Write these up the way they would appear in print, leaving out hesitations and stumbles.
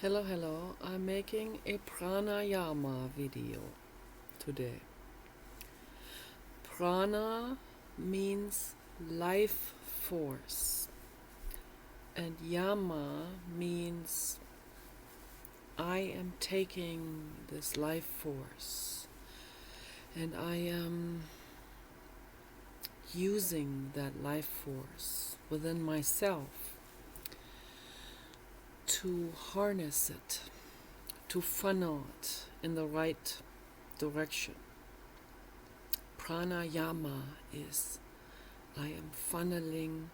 Hello, I'm making a pranayama video today. Prana means life force, and yama means I am taking this life force and I am using that life force within myself to harness it, to funnel it in the right direction. Pranayama is I am funneling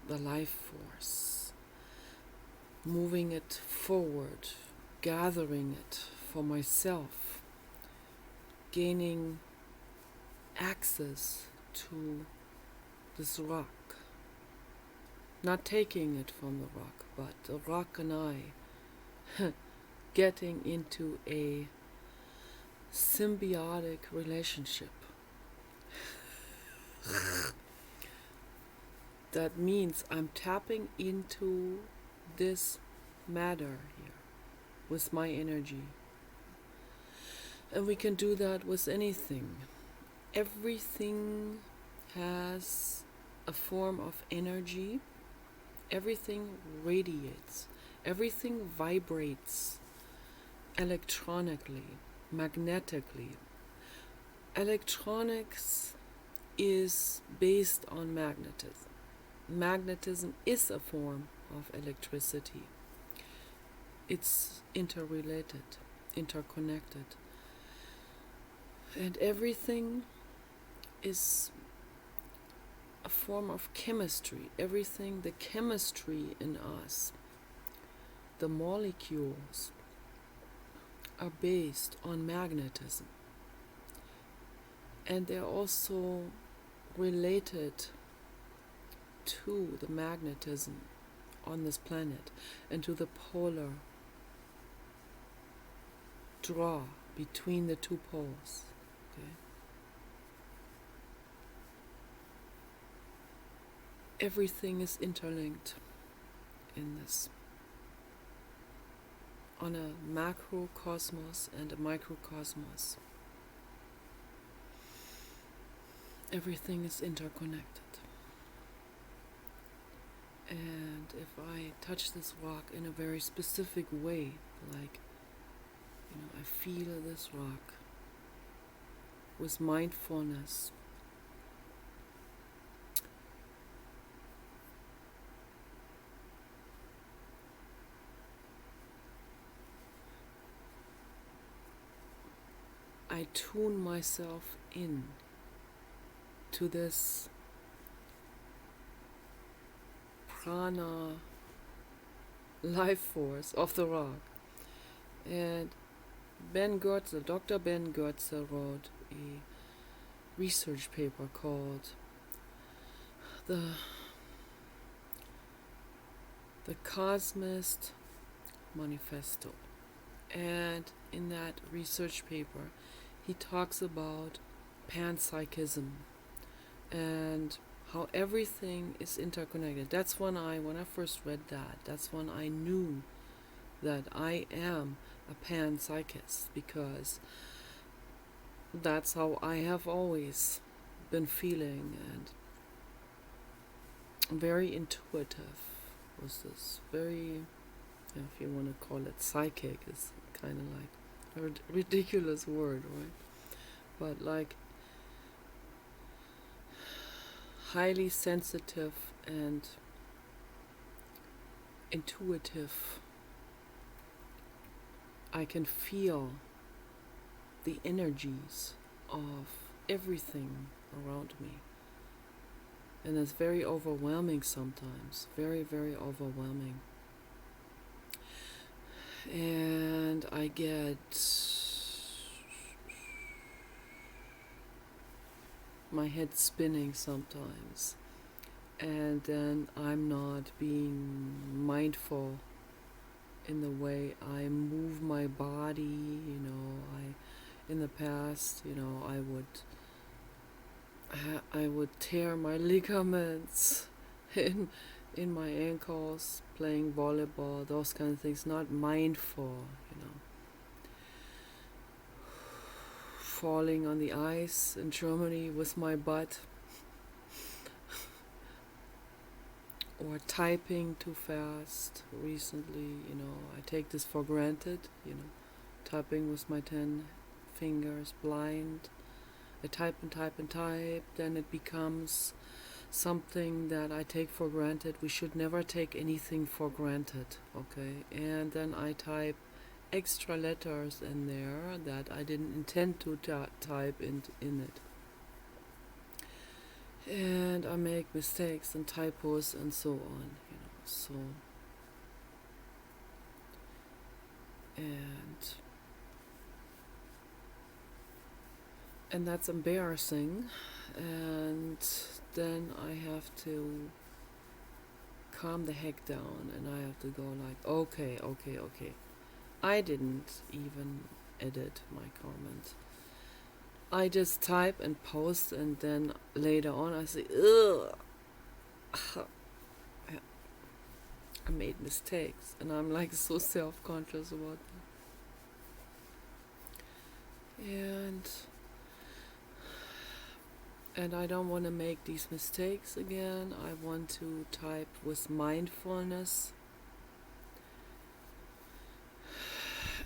the life force, moving it forward, gathering it for myself, gaining access to this rock. Not taking it from the rock, but the rock and I getting into a symbiotic relationship. That means I'm tapping into this matter here with my energy. And we can do that with anything. Everything has a form of energy. Everything radiates. Everything vibrates electronically, magnetically. Electronics is based on magnetism. Magnetism is a form of electricity. It's interrelated, interconnected. And everything is a form of chemistry. Everything, the chemistry in us, the molecules are based on magnetism. And they're also related to the magnetism on this planet and to the polar draw between the two poles. Okay? Everything is interlinked in this. On a macrocosmos and a microcosmos. Everything is interconnected. And if I touch this rock in a very specific way, like, I feel this rock with mindfulness, I tune myself in to this prana life force of the rock. And Dr. Ben Goetze wrote a research paper called the Cosmist Manifesto. And in that research paper, he talks about panpsychism and how everything is interconnected. That's when I first read that, that's when I knew that I am a panpsychist, because that's how I have always been feeling, and very intuitive was this, very, if you want to call it psychic, is kind of like a ridiculous word, right? But like highly sensitive and intuitive. I can feel the energies of everything around me. And it's very overwhelming sometimes. Very, very overwhelming. And I get my head spinning sometimes. And then I'm not being mindful in the way I move my body. In the past, I would tear my ligaments in in my ankles, playing volleyball, those kind of things, not mindful, falling on the ice in Germany with my butt, or typing too fast recently, I take this for granted, typing with my 10 fingers blind. I type and type and type, then it becomes something that I take for granted. We should never take anything for granted, okay? And then I type extra letters in there that I didn't intend to type in it. And I make mistakes and typos and so on, so. And that's embarrassing, and then I have to calm the heck down, and I have to go like, okay, I didn't even edit my comment. I just type and post, and then later on I say, ugh, I made mistakes, and I'm like so self-conscious about that. And I don't want to make these mistakes again. I want to type with mindfulness.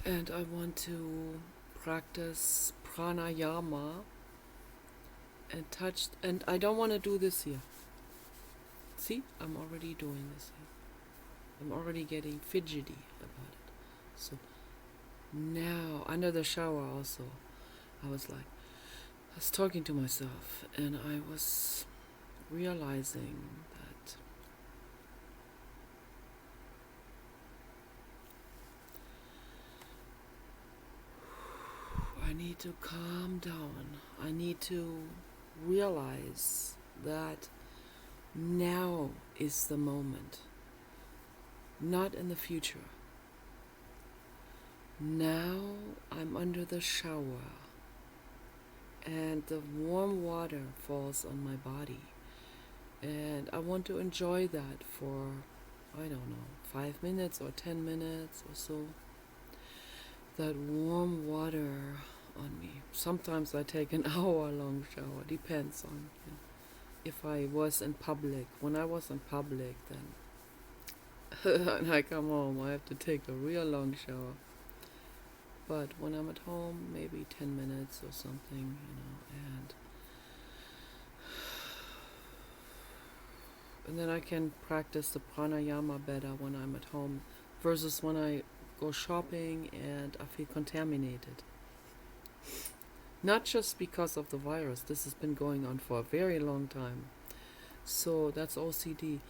And I want to practice pranayama and I don't want to do this here. See, I'm already doing this here. I'm already getting fidgety about it. So now, under the shower also, I was talking to myself, and I was realizing that I need to calm down. I need to realize that now is the moment, not in the future. Now I'm under the shower, and the warm water falls on my body, and I want to enjoy that for, 5 minutes or 10 minutes or so. That warm water on me. Sometimes I take an hour-long shower, depends on if I was in public. When I was in public, then and I come home, I have to take a real long shower. But when I'm at home, maybe 10 minutes or something, and then I can practice the pranayama better when I'm at home versus when I go shopping and I feel contaminated. Not just because of the virus, this has been going on for a very long time. So that's OCD.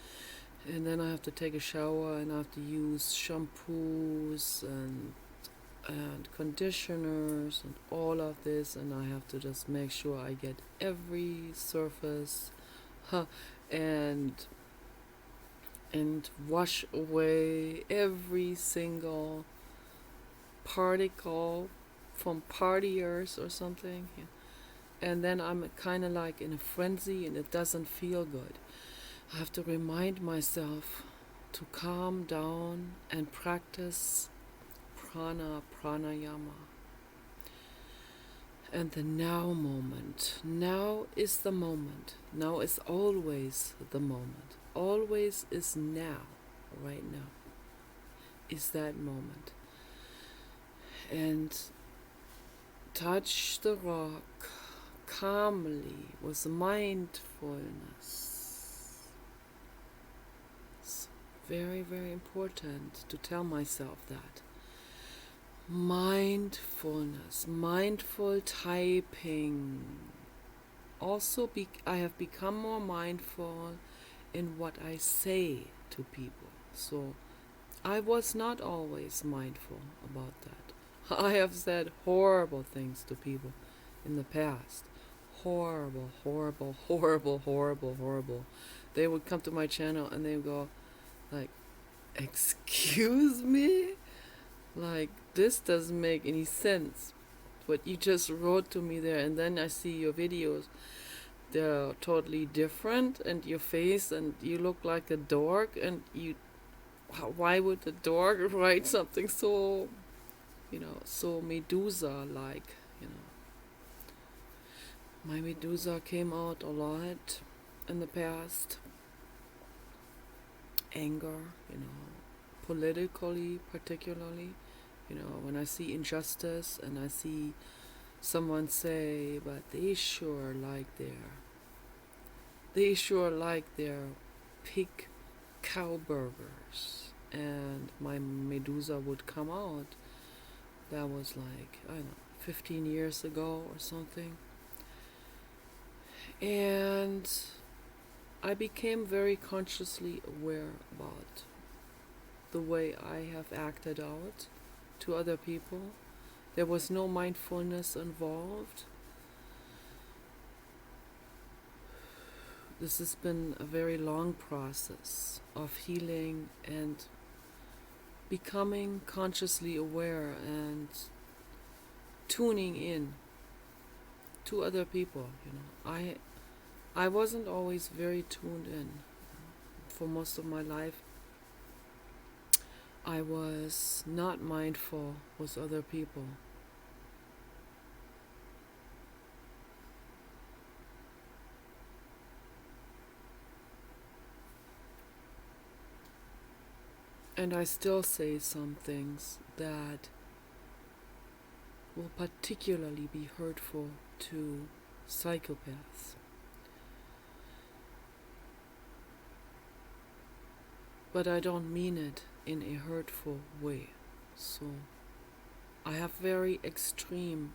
And then I have to take a shower, and I have to use shampoos and conditioners and all of this, and I have to just make sure I get every surface and wash away every single particle from partiers or something. And then I'm kind of like in a frenzy, and it doesn't feel good. I have to remind myself to calm down and practice pranayama. And the now moment. Now is the moment. Now is always the moment. Always is now. Right now is that moment. And touch the rock calmly with mindfulness. It's very, very important to tell myself that. Mindfulness, mindful typing. Also, I have become more mindful in what I say to people. So, I was not always mindful about that. I have said horrible things to people in the past. Horrible, horrible, horrible, horrible, horrible. They would come to my channel and they would go like, excuse me? Like, this doesn't make any sense. What you just wrote to me there, and then I see your videos. they're totally different, and your face, and you look like a dork, and why would a dork write something so, so Medusa like, you know. My Medusa came out a lot in the past. Anger, politically particularly, when I see injustice and I see someone say, but they sure like their pig cow burgers, and my Medusa would come out. That was like, I don't know, 15 years ago or something. And I became very consciously aware about the way I have acted out to other people. There was no mindfulness involved. This has been a very long process of healing and becoming consciously aware and tuning in to other people. I wasn't always very tuned in. For most of my life, I was not mindful with other people. And I still say some things that will particularly be hurtful to psychopaths. But I don't mean it in a hurtful way. So I have very extremist,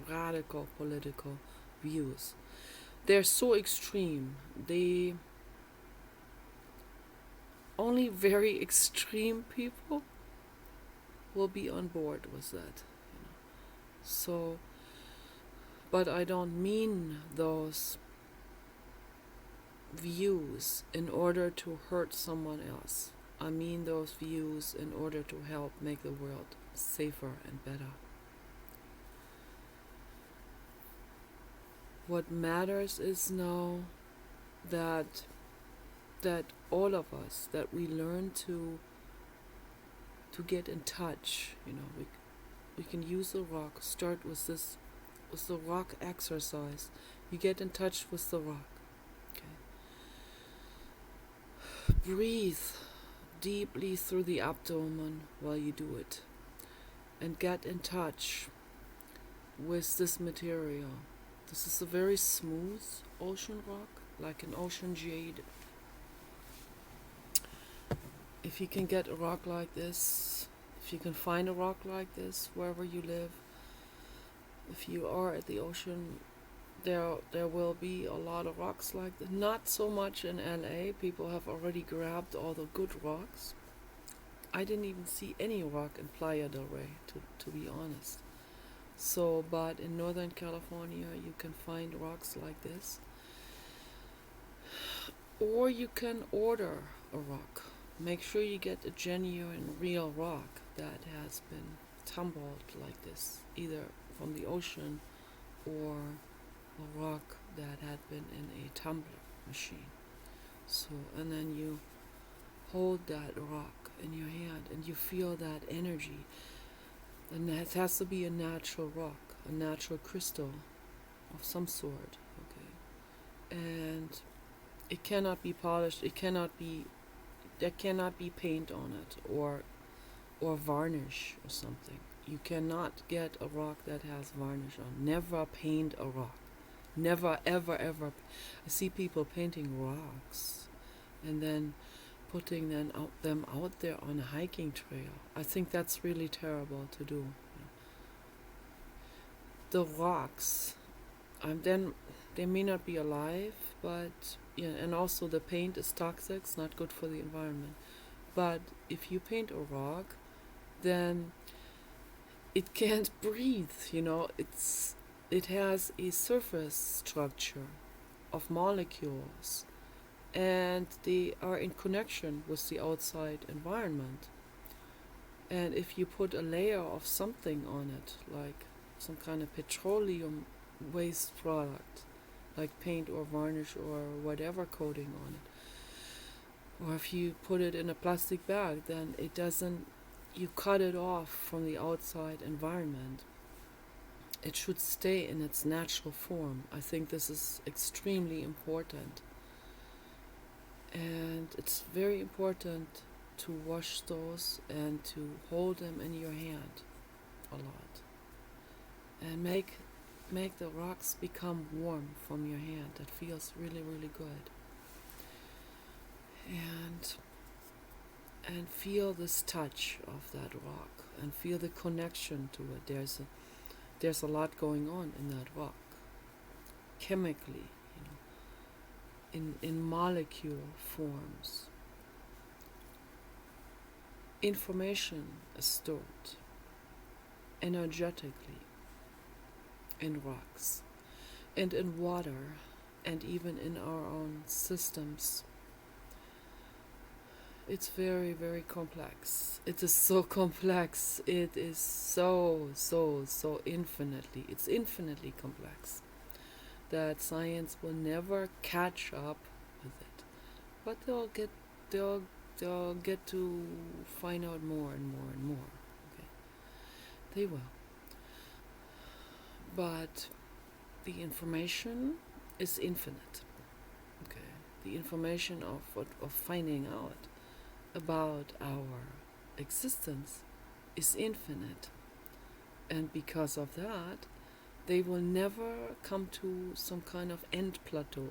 radical political views. They're so extreme. Only very extreme people will be on board with that. So, but I don't mean those views in order to hurt someone else. I mean those views in order to help make the world safer and better. What matters is now that all of us, that we learn to get in touch. We can use the rock. Start with the rock exercise. You get in touch with the rock. Okay. Breathe deeply through the abdomen while you do it, and get in touch with this material. This is a very smooth ocean rock, like an ocean jade. If you can get a rock like this, if you can find a rock like this wherever you live, if you are at the ocean, there will be a lot of rocks like this. Not so much in LA. People have already grabbed all the good rocks. I didn't even see any rock in Playa del Rey, to be honest. So, but in Northern California, you can find rocks like this. Or you can order a rock. Make sure you get a genuine, real rock that has been tumbled like this, either from the ocean or a rock that had been in a tumbler machine. So, and then you hold that rock in your hand and you feel that energy. And it has to be a natural rock, a natural crystal of some sort, okay? And it cannot be polished, there cannot be paint on it or varnish or something. You cannot get a rock that has varnish on. Never paint a rock. Never, ever, ever. I see people painting rocks and then putting them out there on a hiking trail. I think that's really terrible to do. The rocks, then they may not be alive, but and also the paint is toxic. It's not good for the environment. But if you paint a rock, then it can't breathe. It has a surface structure of molecules, and they are in connection with the outside environment. And if you put a layer of something on it, like some kind of petroleum waste product, like paint or varnish or whatever coating on it. Or if you put it in a plastic bag, then it doesn't, you cut it off from the outside environment. It should stay in its natural form. I think this is extremely important. And it's very important to wash those and to hold them in your hand a lot. And make the rocks become warm from your hand. That feels really, really good. And feel this touch of that rock and feel the connection to it. There's a lot going on in that rock, chemically, in molecule forms. Information is stored energetically in rocks and in water and even in our own systems. It's very, very complex. It is so complex. It is so infinitely. It's infinitely complex that science will never catch up with it. But they'll get to find out more and more and more. Okay, they will. But the information is infinite. Okay, the information of finding out about our existence is infinite, and because of that they will never come to some kind of end plateau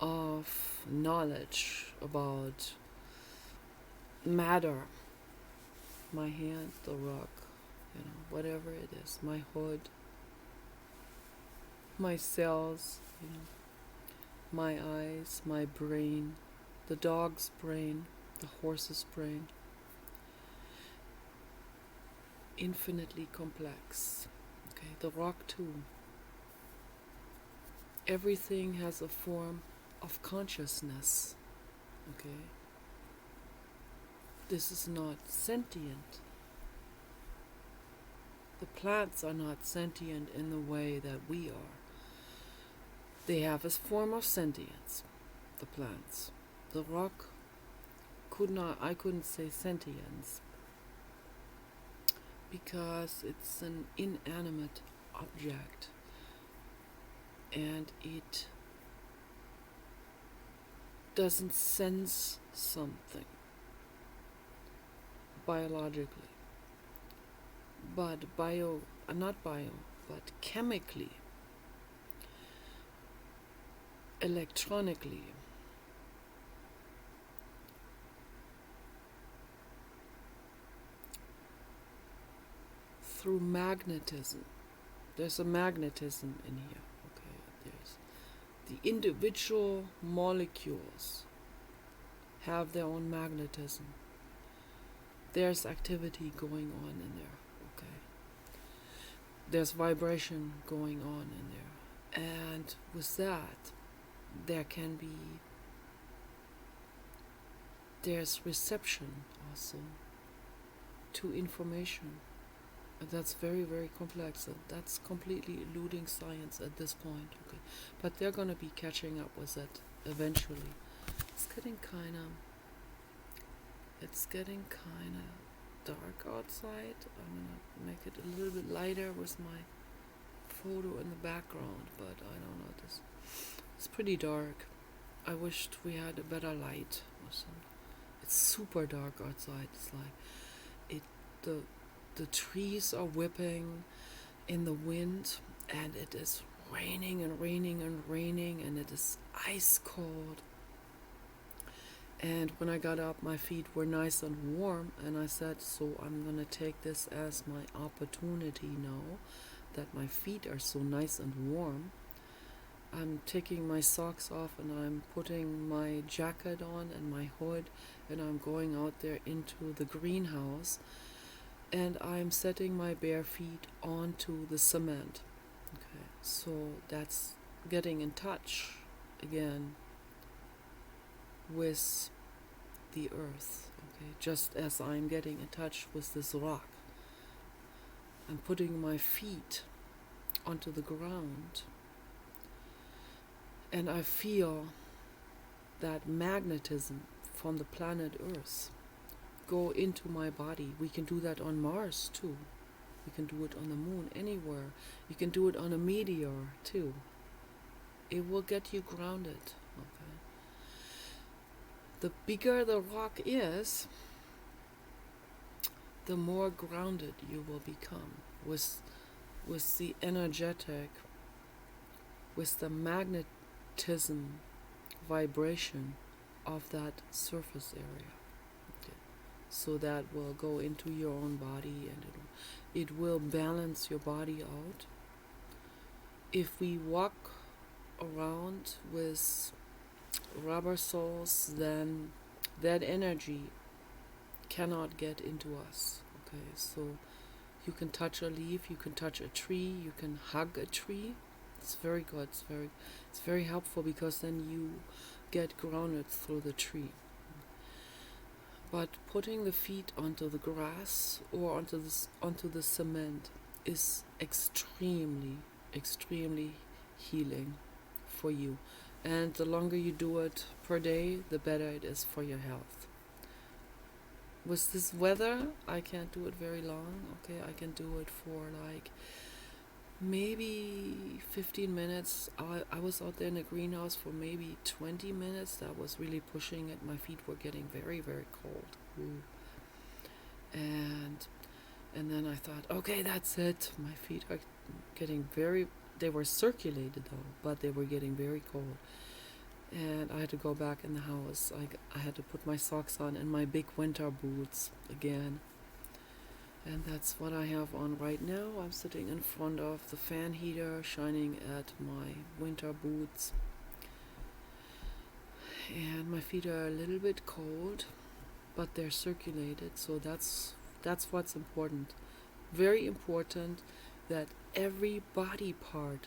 of knowledge about matter, my hand, the rock, whatever it is, my hood, my cells, my eyes, my brain, the dog's brain, the horse's brain. Infinitely complex. Okay, the rock too. Everything has a form of consciousness. Okay. This is not sentient. The plants are not sentient in the way that we are. They have a form of sentience, the plants. The rock I couldn't say sentience because it's an inanimate object and it doesn't sense something biologically, but chemically, electronically, through magnetism. There's a magnetism in here. Okay, there's the individual molecules have their own magnetism. There's activity going on in there. Okay, there's vibration going on in there, and with that, there's reception also to information. And that's very, very complex. And that's completely eluding science at this point. Okay, but they're gonna be catching up with it eventually. It's getting kind of dark outside. I'm gonna make it a little bit lighter with my photo in the background, but I don't know. It's pretty dark. I wished we had a better light or something. It's super dark outside. It's like the trees are whipping in the wind, and it is raining and raining and raining, and it is ice cold. And when I got up, my feet were nice and warm, and I said, so I'm gonna take this as my opportunity now that my feet are so nice and warm. I'm taking my socks off and I'm putting my jacket on and my hood, and I'm going out there into the greenhouse, and I'm setting my bare feet onto the cement. Okay, so that's getting in touch again with the earth. Okay, just as I'm getting in touch with this rock, I'm putting my feet onto the ground And I feel that magnetism from the planet Earth go into my body. We can do that on Mars too. We can do it on the moon, anywhere. You can do it on a meteor too. It will get you grounded. Okay. The bigger the rock is, the more grounded you will become with the energetic, with the magnetism vibration of that surface area. Okay. So that will go into your own body, and it will balance your body out. If we walk around with rubber soles, then that energy cannot get into us. Okay, so you can touch a leaf, you can touch a tree, you can hug a tree. It's very good. It's very helpful, because then you get grounded through the tree. But putting the feet onto the grass or onto the cement is extremely healing for you. And the longer you do it per day, the better it is for your health. With this weather, I can't do it very long. Okay, I can do it for like maybe 15 minutes. I was out there in the greenhouse for maybe 20 minutes. That was really pushing it. My feet were getting very cold. Ooh. And then I thought, okay, that's it. My feet are getting they were circulated though, but they were getting very cold. And I had to go back in the house. I had to put my socks on and my big winter boots again. And that's what I have on right now. I'm sitting in front of the fan heater, shining at my winter boots. And my feet are a little bit cold, but they're circulated, so that's what's important. Very important that every body part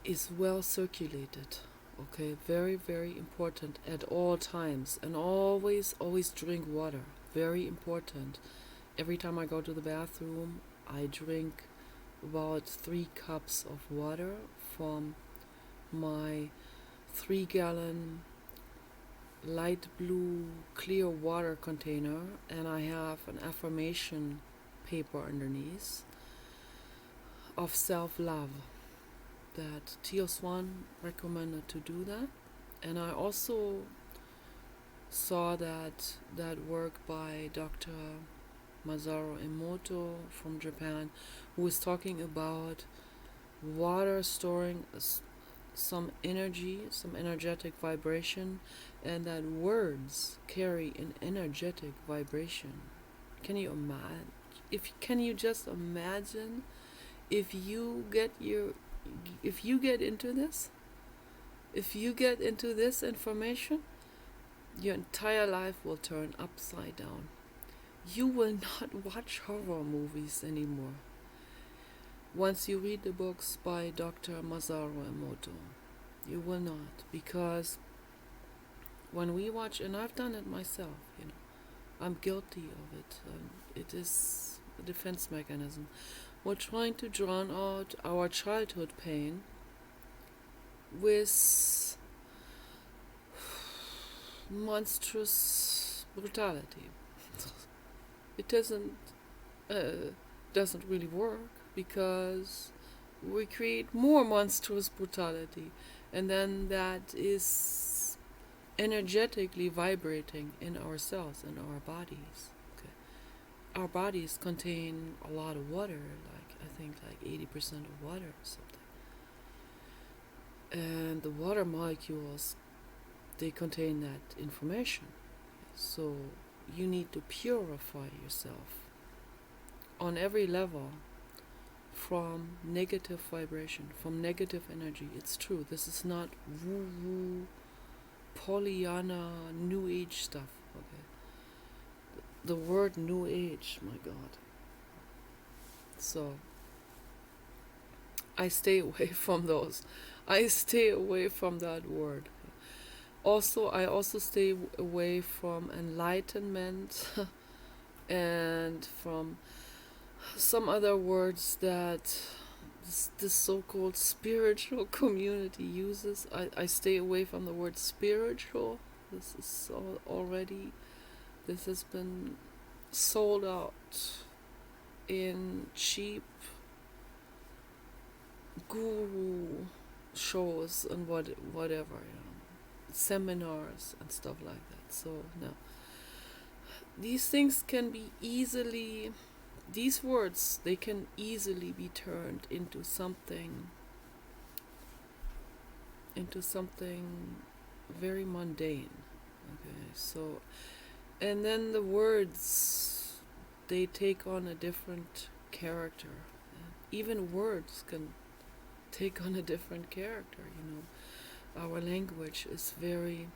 is well circulated. Okay, very important at all times. And always drink water. Very important. Every time I go to the bathroom, I drink about 3 cups of water from my 3-gallon light blue clear water container, and I have an affirmation paper underneath of self-love that Teal Swan recommended to do that. And I also saw that work by Dr. Masaru Emoto from Japan, who was talking about water storing some energy, some energetic vibration, and that words carry an energetic vibration. Can you imagine? Can you just imagine if you get into this? If you get into this information, your entire life will turn upside down. You will not watch horror movies anymore once you read the books by Dr. Masaru Emoto. You will not, because when we watch, and I've done it myself, I'm guilty of it. It is a defense mechanism. We're trying to drown out our childhood pain with monstrous brutality. It doesn't really work, because we create more monstrous brutality, and then that is energetically vibrating in our cells, in our bodies. Okay. Our bodies contain a lot of water, I think 80% of water or something. And the water molecules, they contain that information. So you need to purify yourself on every level from negative vibration, from negative energy. It's true. This is not woo-woo, Pollyanna, New Age stuff. Okay. The word New Age, my God. So I stay away from those. I stay away from that word. I also stay away from enlightenment and from some other words that this so-called spiritual community uses. I stay away from the word spiritual. This is already, this has been sold out in cheap guru shows and whatever, seminars and stuff like that. So no, these things can be easily, these words, they can easily be turned into something very mundane. Okay, so, and then the words, they take on a different character. Even words can take on a different character. Our language is very,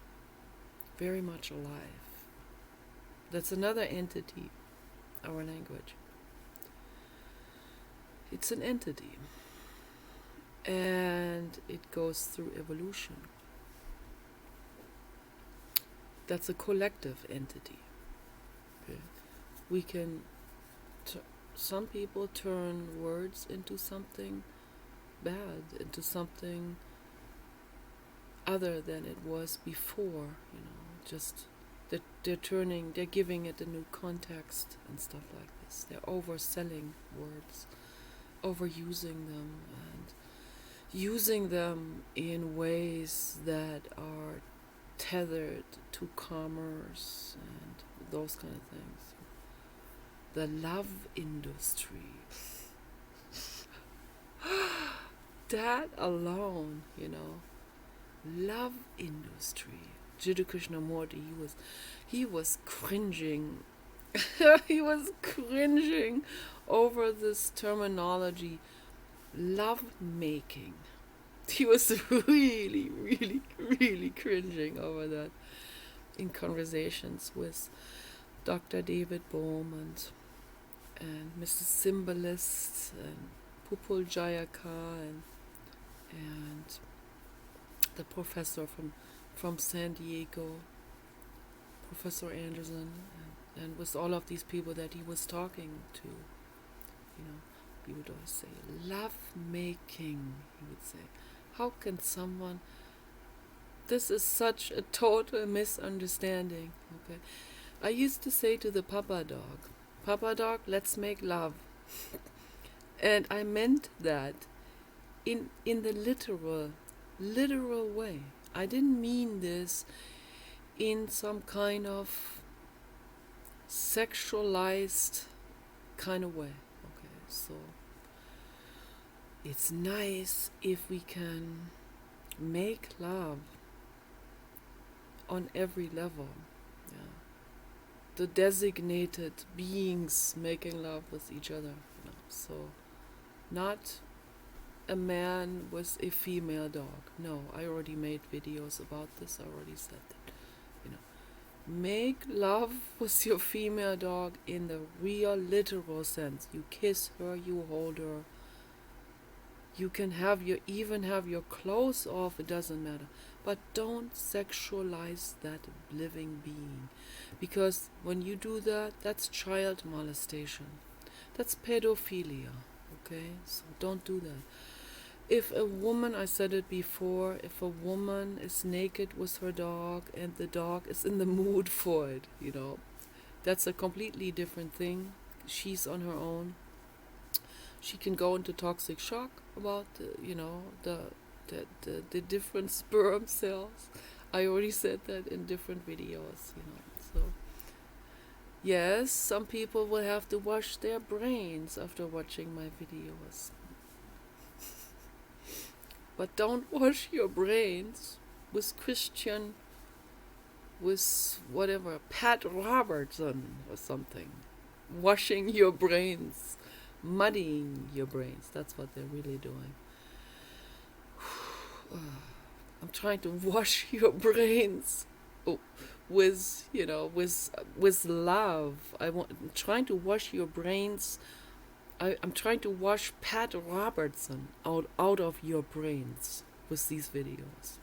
very much alive. That's another entity, our language. It's an entity, and it goes through evolution. That's a collective entity. Okay. We can, some people turn words into something bad, into something other than it was before, just that they're giving it a new context and stuff like this. They're overselling words, overusing them, and using them in ways that are tethered to commerce and those kind of things. The love industry. That alone, love industry. Jiddu Krishnamurti, he was cringing. He was cringing over this terminology, love making. He was really, really, really cringing over that in conversations with Dr. David Bohm and Mrs. Symbolist and Pupul Jayaka and the professor from San Diego, Professor Anderson, and with all of these people that he was talking to, he would always say, love making, he would say. How can someone, this is such a total misunderstanding, okay? I used to say to the Papa Dog, let's make love. And I meant that in the literal way. I didn't mean this in some kind of sexualized kind of way. Okay, so it's nice if we can make love on every level. Yeah. The designated beings making love with each other. So not a man with a female dog. No, I already made videos about this. I already said that. Make love with your female dog in the real literal sense. You kiss her, you hold her. You can even have your clothes off, it doesn't matter. But don't sexualize that living being. Because when you do that, that's child molestation. That's pedophilia. Okay? So don't do that. If a woman, I said it before, if a woman is naked with her dog and the dog is in the mood for it, that's a completely different thing. She's on her own. She can go into toxic shock about the different sperm cells. I already said that in different videos, So yes, some people will have to wash their brains after watching my videos. But don't wash your brains with whatever, Pat Robertson or something. Washing your brains, muddying your brains. That's what they're really doing. I'm trying to wash your brains with love. I'm trying to wash your brains. I'm trying to wash Pat Robertson out of your brains with these videos.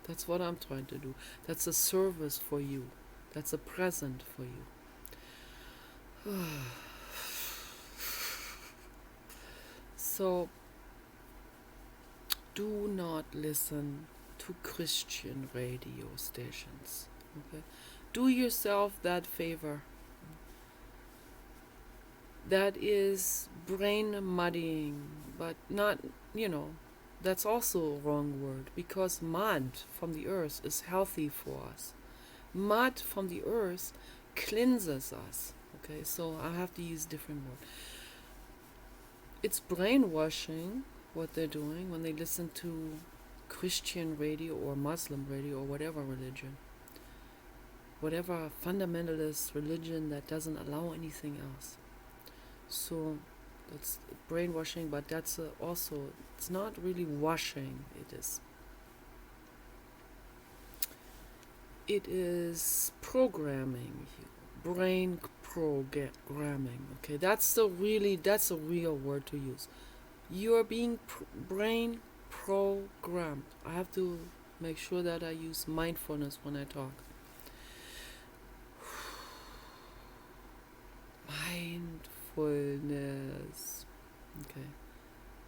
That's what I'm trying to do. That's a service for you. That's a present for you. So, do not listen to Christian radio stations. Okay? Do yourself that favor. That is brain muddying, but not, that's also a wrong word, because mud from the earth is healthy for us. Mud from the earth cleanses us. Okay, so I have to use different word. It's brainwashing what they're doing when they listen to Christian radio or Muslim radio or whatever religion. Whatever fundamentalist religion that doesn't allow anything else. So that's brainwashing, but that's also, it's not really washing, it is programming you, brain programming. Okay, that's a real word to use. You're being brain programmed. I have to make sure that I use mindfulness when I talk. Mindfulness. Okay.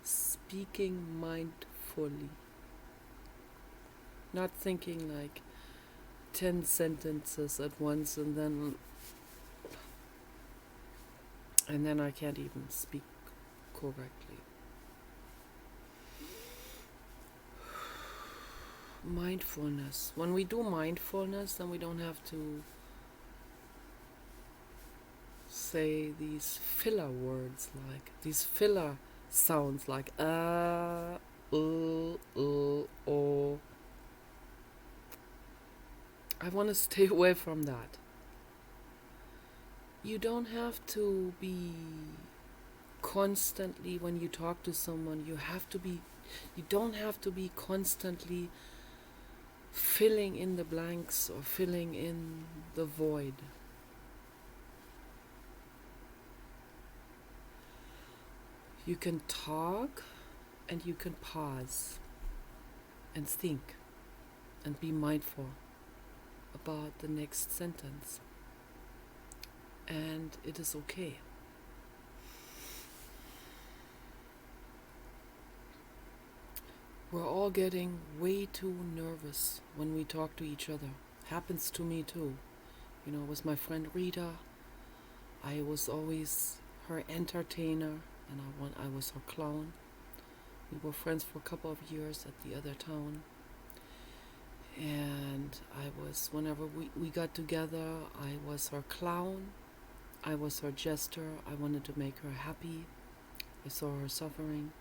Speaking mindfully. Not thinking like 10 sentences at once and then I can't even speak correctly. Mindfulness. When we do mindfulness, then we don't have to say these filler words, like these filler sounds like oh. I want to stay away from that. You don't have to be constantly, when you talk to someone, you don't have to be constantly filling in the blanks or filling in the void. You can talk and you can pause and think and be mindful about the next sentence. And it is okay. We're all getting way too nervous when we talk to each other. Happens to me too. With my friend Rita, I was always her entertainer and I was her clown. We were friends for a couple of years at the other town. And whenever we got together, I was her clown. I was her jester. I wanted to make her happy. I saw her suffering.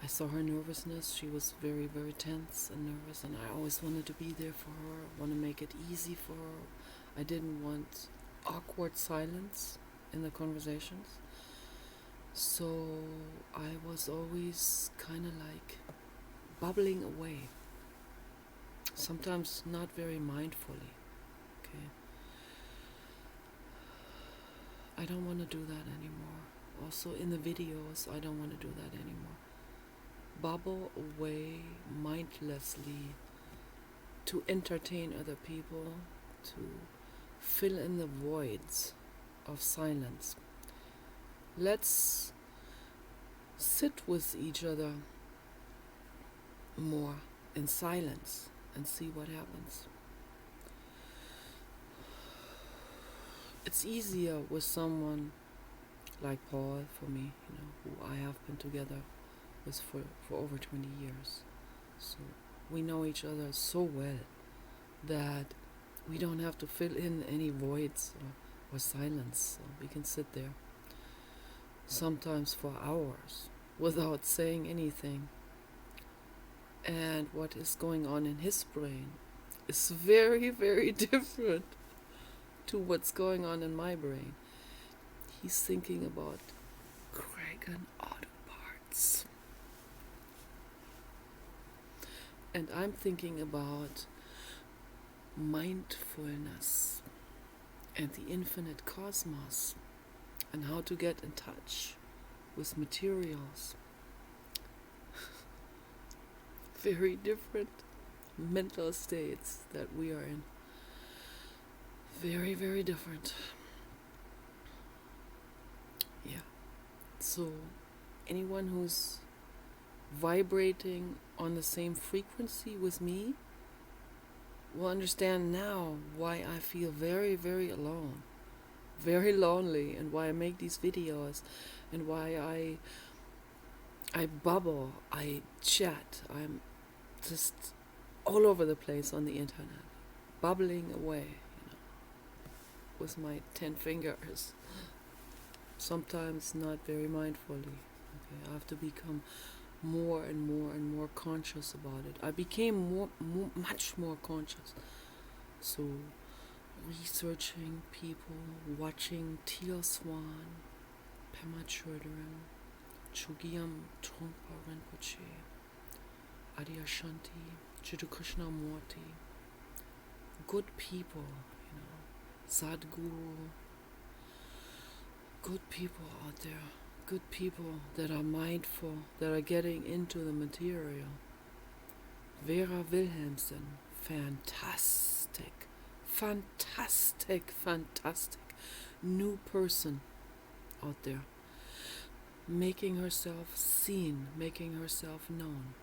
I saw her nervousness. She was very, very tense and nervous, and I always wanted to be there for her. I want to make it easy for her. I didn't want awkward silence in the conversations. So I was always kind of like bubbling away. Sometimes not very mindfully. Okay. I don't want to do that anymore. Also in the videos, I don't want to do that anymore. Bubble away mindlessly to entertain other people, to fill in the voids of silence. Let's sit with each other more in silence and see what happens. It's easier with someone like Paul for me, who I have been together with for over 20 years. So we know each other so well that we don't have to fill in any voids or silence. So we can sit there sometimes for hours without saying anything. And what is going on in his brain is very, very different to what's going on in my brain. He's thinking about Kragan auto parts. And I'm thinking about mindfulness and the infinite cosmos and how to get in touch with materials. Very different mental states that we are in. Very, very different. Yeah. So anyone who's vibrating on the same frequency with me will understand now why I feel very, very alone, very lonely, and why I make these videos, and why I bubble, I chat, I'm just all over the place on the internet, bubbling away, with my 10 fingers. Sometimes not very mindfully. Okay, I have to become more and more and more conscious about it. I became much more conscious. So, researching people, watching Teal Swan, Pema Chodron, Chogyam Trungpa Rinpoche, Adyashanti, Jiddu Krishnamurti, good people, Sadhguru, good people out there, good people that are mindful, that are getting into the material. Vera Wilhelmsen, fantastic, fantastic, fantastic new person out there, making herself seen, making herself known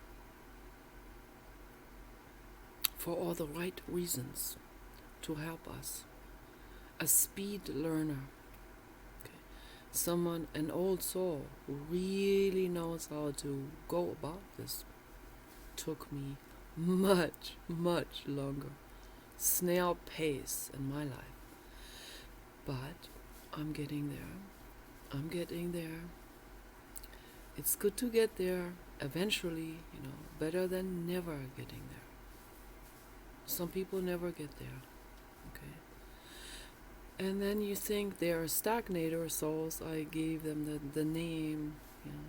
for all the right reasons to help us. A speed learner, someone, an old soul who really knows how to go about this. Took me much, much longer. Snail pace in my life. But I'm getting there. I'm getting there. It's good to get there eventually, better than never getting there. Some people never get there. Okay. And then you think they are stagnator souls. I gave them the name,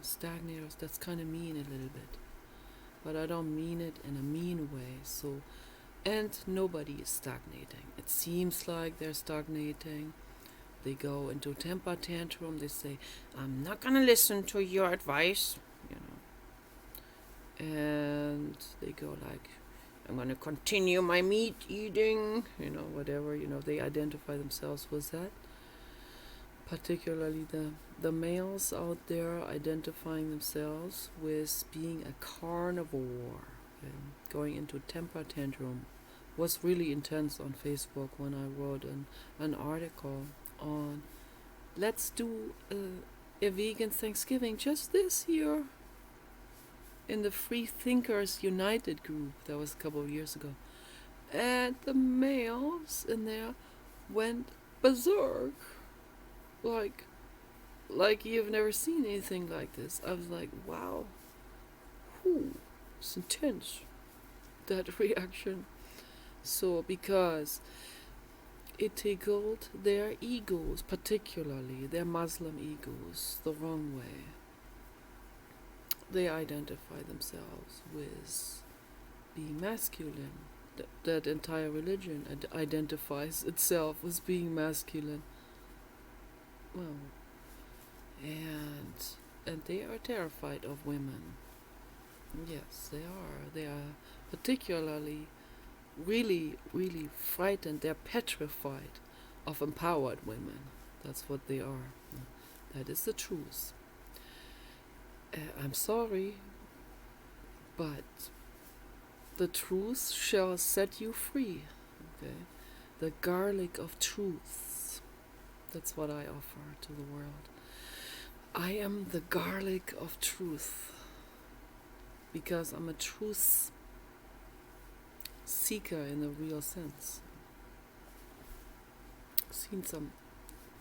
stagnators. That's kind of mean a little bit. But I don't mean it in a mean way. So, and nobody is stagnating. It seems like they're stagnating. They go into temper tantrum. They say, I'm not going to listen to your advice. And they go like, I'm going to continue my meat eating, whatever, they identify themselves with that. Particularly the males out there identifying themselves with being a carnivore, going into temper tantrum. Was really intense on Facebook when I wrote an article on let's do a vegan Thanksgiving just this year. In the Free Thinkers United group, that was a couple of years ago. And the males in there went berserk. Like you've never seen anything like this. I was like, wow. It's intense, that reaction. So, because it tickled their egos, particularly their Muslim egos, the wrong way. They identify themselves with being masculine. That entire religion identifies itself as being masculine. Well, and they are terrified of women. Yes, they are. They are particularly, really, really frightened. They're petrified of empowered women. That's what they are. That is the truth. I'm sorry, but the truth shall set you free. Okay, the garlic of truth. That's what I offer to the world. I am the garlic of truth because I'm a truth seeker in the real sense. I've seen some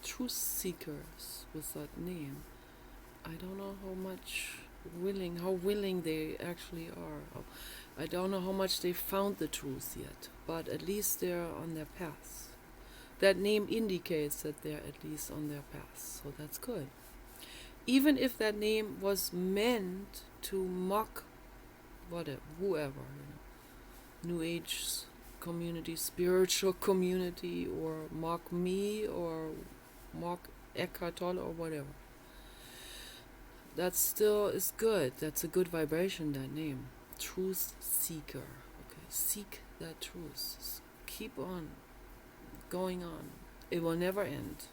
truth seekers with that name. I don't know how willing they actually are. I don't know how much they found the truth yet, but at least they're on their path. That name indicates that they're at least on their path, so that's good. Even if that name was meant to mock whoever, New Age community, spiritual community, or mock me, or mock Eckhart Tolle, or whatever. That still is good. That's a good vibration, that name. Truth seeker. Okay, seek that truth. Keep on going on. It will never end.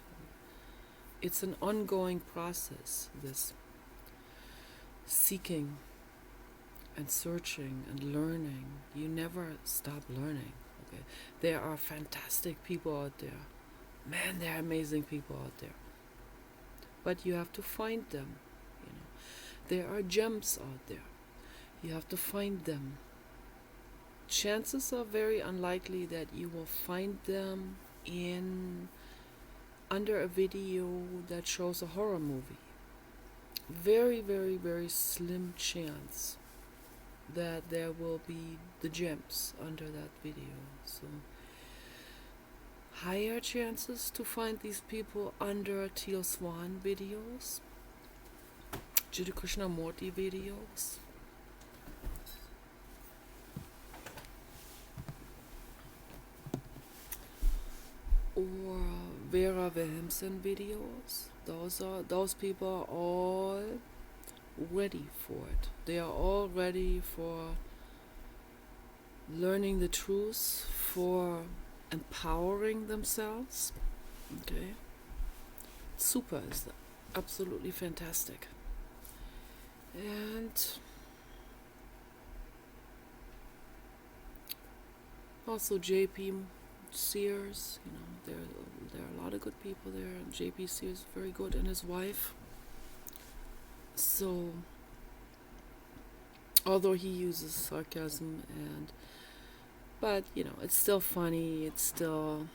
It's an ongoing process, this seeking and searching and learning. You never stop learning. Okay, there are fantastic people out there. Man, there are amazing people out there. But you have to find them. You know, there are gems out there. You have to find them. Chances are very unlikely that you will find them in under a video that shows a horror movie. Very, very, very slim chance that there will be the gems under that video. So higher chances to find these people under Teal Swan videos, Jiddu Krishnamurti videos, or Vera Wilhelmsen videos. Those people are all ready for it. They are all ready for learning the truth, for empowering themselves. Okay, super is absolutely fantastic. And also JP Sears, you know, there are a lot of good people there. And JP Sears is very good, and his wife. So, although he uses sarcasm but you know, it's still funny. It's still,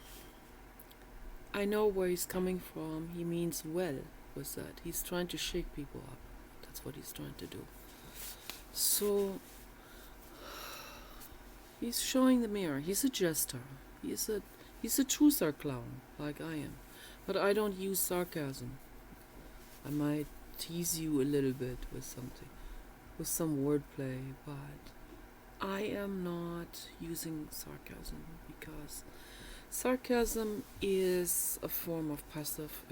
I know where he's coming from. He means well with that. He's trying to shake people up. That's what he's trying to do. So he's showing the mirror. He's a jester. He's a truther clown, like I am. But I don't use sarcasm. I might tease you a little bit with something, with some wordplay, but I am not using sarcasm because sarcasm is a form of passive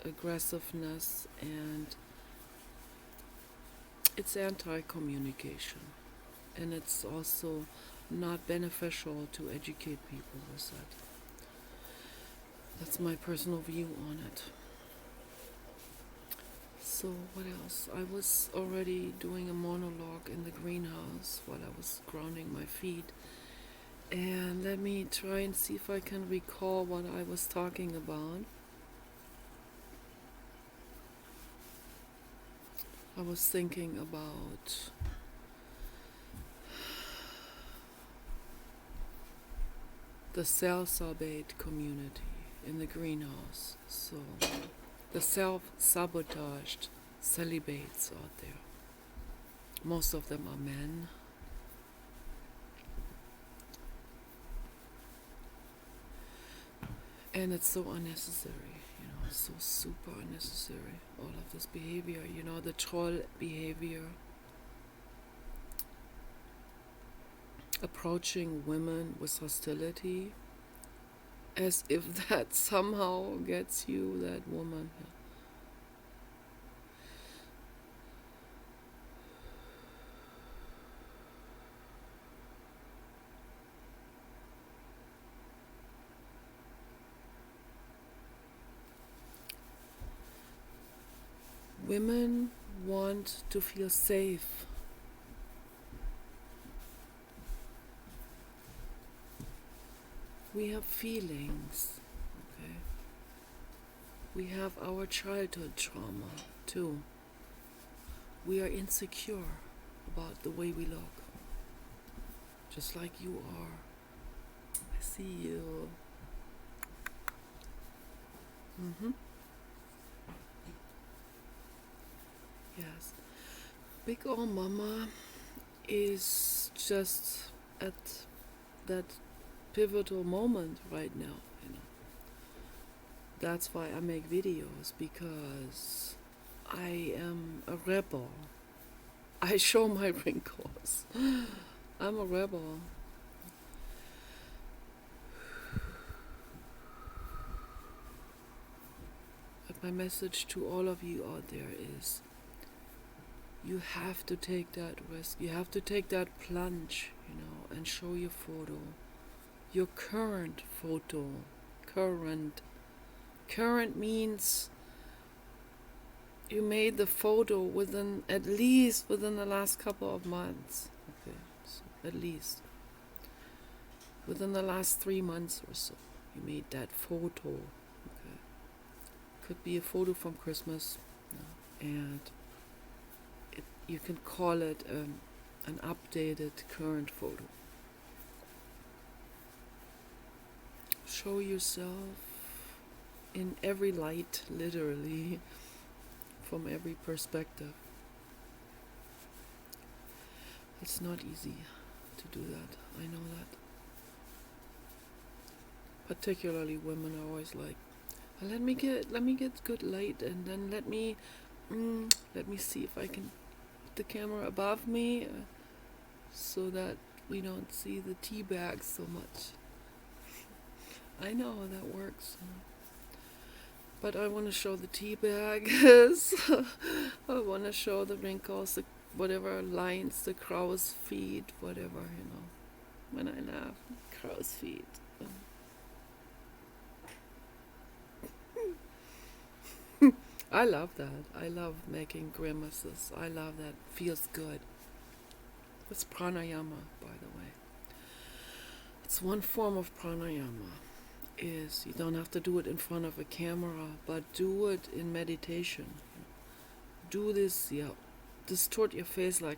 aggressiveness, and it's anti-communication, and it's also not beneficial to educate people with that. That's my personal view on it. So what else? I was already doing a monologue in the greenhouse while I was grounding my feet. And let me try and see if I can recall what I was talking about. I was thinking about the self-sabate community in the greenhouse. So the self-sabotaged celibates out there. Most of them are men. And it's so unnecessary, you know, it's so super unnecessary. All of this behavior, you know, the troll behavior. Approaching women with hostility, as if that somehow gets you that woman. Women want to feel safe. We have feelings, okay? We have our childhood trauma too. We are insecure about the way we look. Just like you are. I see you. Yes. Big ol' mama is just at that pivotal moment right now, you know. That's why I make videos, because I am a rebel. I show my wrinkles. I'm a rebel. But my message to all of you out there is, you have to take that risk. You have to take that plunge, you know, and show your photo. Your current photo. Current means you made the photo within, at least within the last couple of months. Okay, so at least within the last 3 months or so, you made that photo. Okay, could be a photo from Christmas, and you can call it an updated current photo. Show yourself in every light, literally, from every perspective. It's not easy to do that. I know that. Particularly women are always like, let me get good light, and then let me see if I can put the camera above me, so that we don't see the tea bags so much. I know how that works. But I want to show the tea bags. I want to show the wrinkles, the whatever lines, the crow's feet, whatever, When I laugh, crow's feet. I love that. I love making grimaces. I love that. Feels good. It's pranayama, by the way. It's one form of pranayama. Is you don't have to do it in front of a camera, but do it in meditation. Do this, distort your face like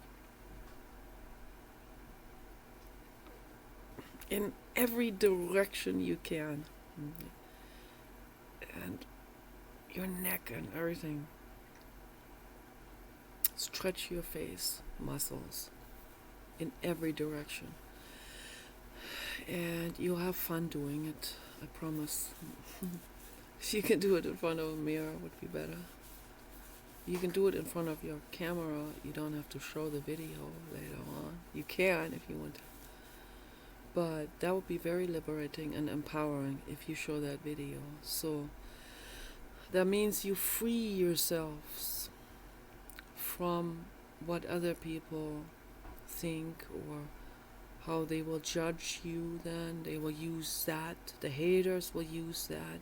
in every direction you can, and your neck and everything. Stretch your face muscles in every direction, and you'll have fun doing it. I promise. If you can do it in front of a mirror, it would be better. You can do it in front of your camera. You don't have to show the video later on. You can if you want to. But that would be very liberating and empowering if you show that video. So that means you free yourselves from what other people think or how they will judge you. Then they will use that, the haters will use that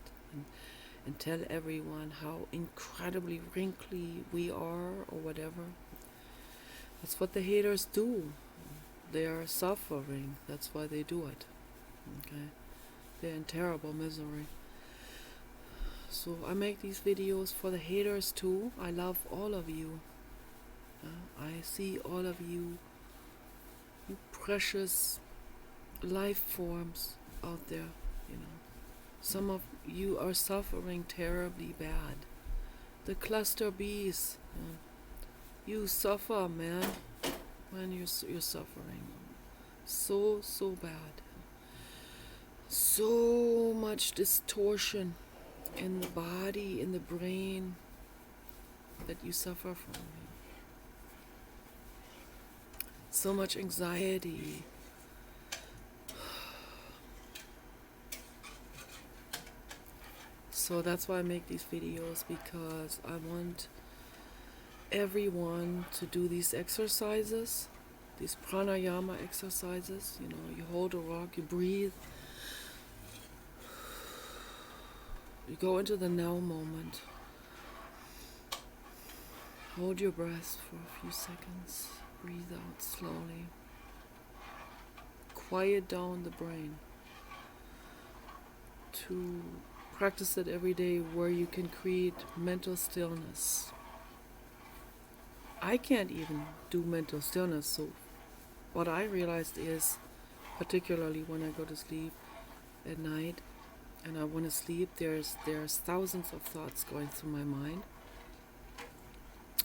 and tell everyone how incredibly wrinkly we are or whatever. That's what the haters do. They are suffering, that's why they do it. Okay, they're in terrible misery. So I make these videos for the haters too. I love all of you. I see all of you, you precious life forms out there, Some of you are suffering terribly bad. The cluster Bs, you suffer, man, when you're suffering. So bad. So much distortion in the body, in the brain, that you suffer from. So much anxiety. So that's why I make these videos, because I want everyone to do these exercises, these pranayama exercises. You hold a rock, you breathe, you go into the now moment, hold your breath for a few seconds, breathe out slowly, quiet down the brain. To practice it every day, where you can create mental stillness. I can't even do mental stillness, so what I realized is, particularly when I go to sleep at night and I want to sleep, there's thousands of thoughts going through my mind.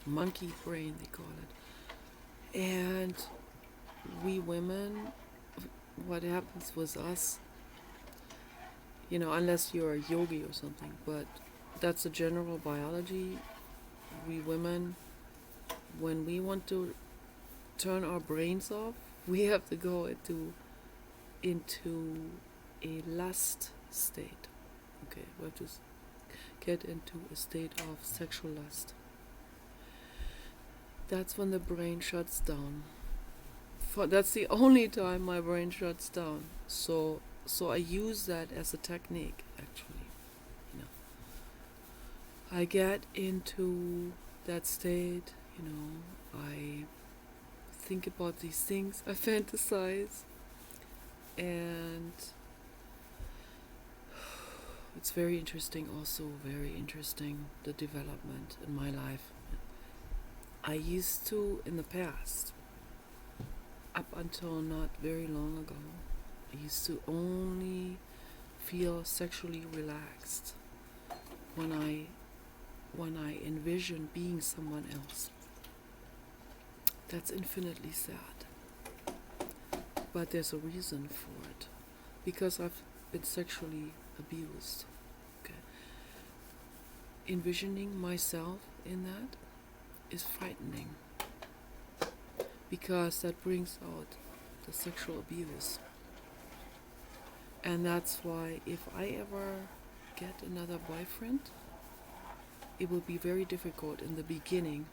Monkey brain, they call it. And we women, what happens with us, unless you're a yogi or something, but that's a general biology. We women, when we want to turn our brains off, we have to go into a lust state. Okay, we have to get into a state of sexual lust. That's when the brain shuts down. That's the only time my brain shuts down. So I use that as a technique, actually. I get into that state, I think about these things, I fantasize, and it's very interesting, also very interesting, the development in my life. I used to, in the past, up until not very long ago, I used to only feel sexually relaxed when I envision being someone else. That's infinitely sad. But there's a reason for it. Because I've been sexually abused. Okay. Envisioning myself in that is frightening. Because that brings out the sexual abuse. And that's why if I ever get another boyfriend, it will be very difficult in the beginning.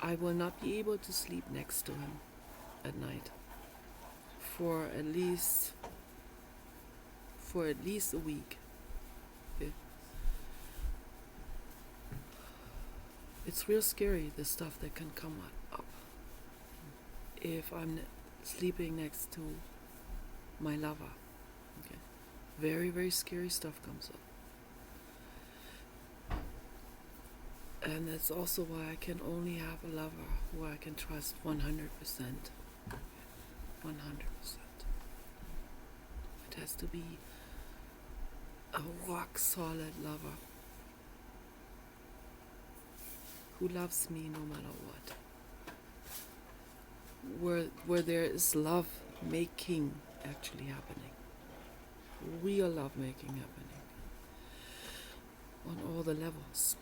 I will not be able to sleep next to him at night for at least a week. Okay. It's real scary, the stuff that can come up if I'm sleeping next to my lover. Okay. Very, very scary stuff comes up. And that's also why I can only have a lover who I can trust 100%. 100%. It has to be a rock solid lover who loves me no matter what. Where there is love making actually happening. Real love making happening. On all the levels.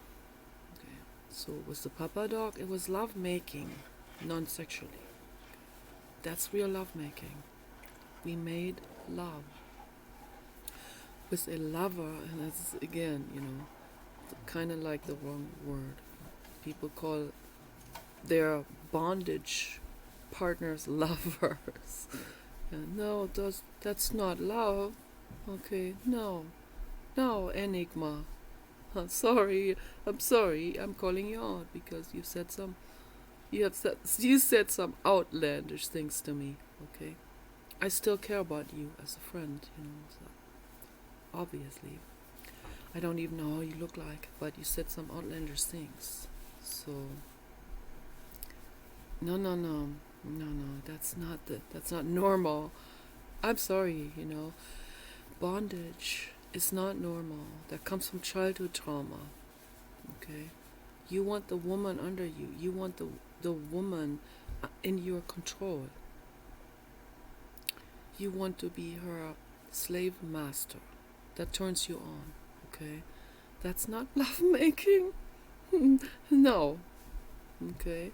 So with the Papa Dog, it was love making, non-sexually. That's real love making. We made love with a lover, and that's again, kind of like the wrong word. People call their bondage partners lovers. And no, that's not love. Okay, no, Enigma. I'm sorry, I'm calling you out because you said some outlandish things to me, okay? I still care about you as a friend, so obviously. I don't even know how you look like, but you said some outlandish things. So no, that's not normal. I'm sorry, bondage is not normal. That comes from childhood trauma. Okay? You want the woman under you. You want the woman in your control. You want to be her slave master. That turns you on. Okay? That's not lovemaking. No. Okay?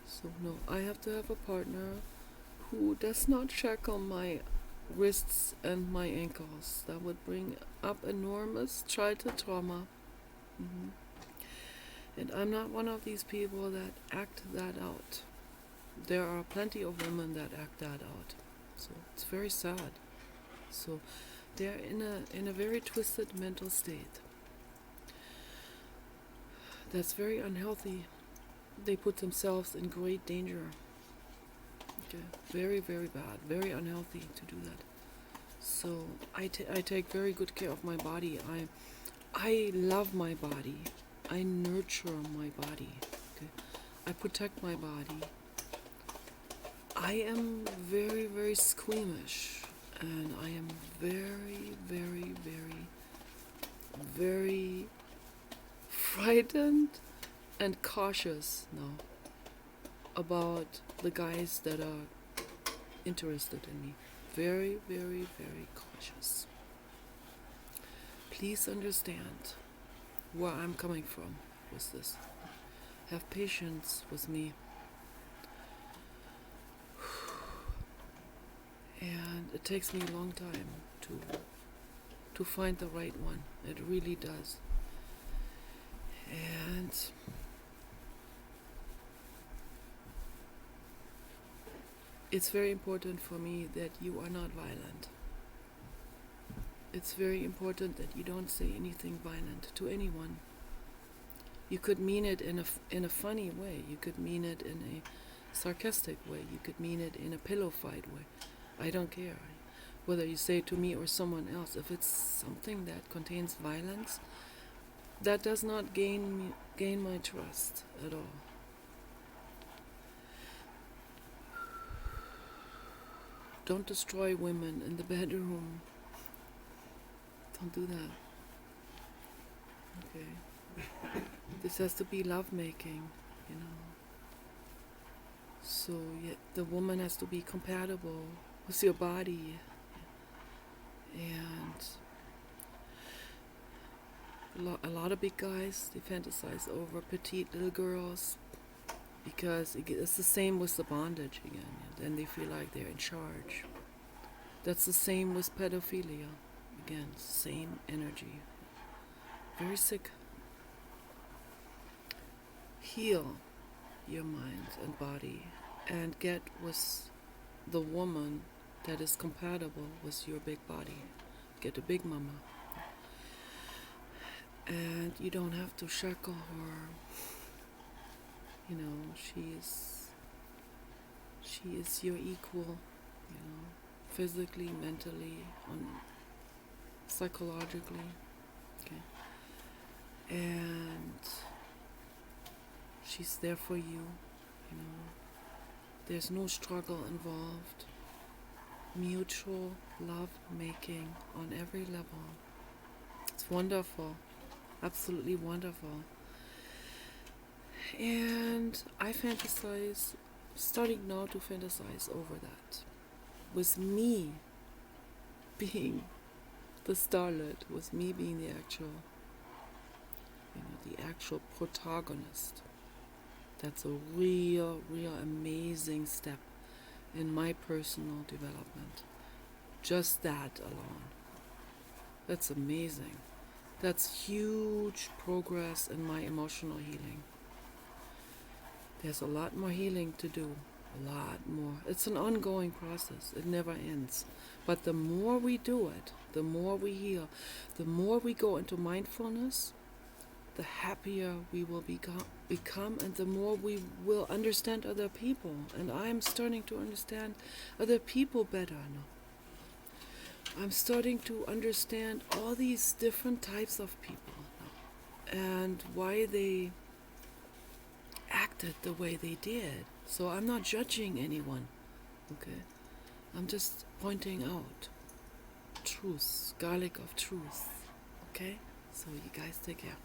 So no, I have to have a partner who does not shackle my wrists and my ankles. That would bring up enormous childhood trauma. And I'm not one of these people that act that out. There are plenty of women that act that out. So it's very sad. So they're in a very twisted mental state. That's very unhealthy. They put themselves in great danger. Okay. Very, very bad. Very unhealthy to do that. So I take very good care of my body. I love my body. I nurture my body. Okay. I protect my body. I am very, very squeamish. And I am very, very, very, very frightened and cautious now about the guys that are interested in me. Very, very, very cautious. Please understand where I'm coming from with this. Have patience with me. And it takes me a long time to find the right one. It really does. And it's very important for me that you are not violent. It's very important that you don't say anything violent to anyone. You could mean it in a funny way. You could mean it in a sarcastic way. You could mean it in a pillow fight way. I don't care. Whether you say it to me or someone else, if it's something that contains violence, that does not gain my trust at all. Don't destroy women in the bedroom. Don't do that. Okay. This has to be lovemaking, you know. So the woman has to be compatible with your body. And a lot of big guys, they fantasize over petite little girls because it's the same with the bondage again. Then they feel like they're in charge. That's the same with pedophilia. Again, same energy. Very sick. Heal your mind and body and get with the woman that is compatible with your big body. Get a big mama. And you don't have to shackle her. You know, she is your equal, you know, physically, mentally, psychologically. Okay. And she's there for you, you know. There's no struggle involved. Mutual love making on every level. It's wonderful. Absolutely wonderful. And I fantasize, starting now to fantasize over that. With me being the starlet, with me being the actual protagonist. That's a real amazing step in my personal development. Just that alone. That's amazing. That's huge progress in my emotional healing. There's a lot more healing to do. A lot more. It's an ongoing process. It never ends. But the more we do it, the more we heal, the more we go into mindfulness, the happier we will become, and the more we will understand other people. And I'm starting to understand other people better now. I'm starting to understand all these different types of people now, and why they acted the way they did. So I'm not judging anyone, okay? I'm just pointing out truth, garlic of truth, okay? So you guys take care.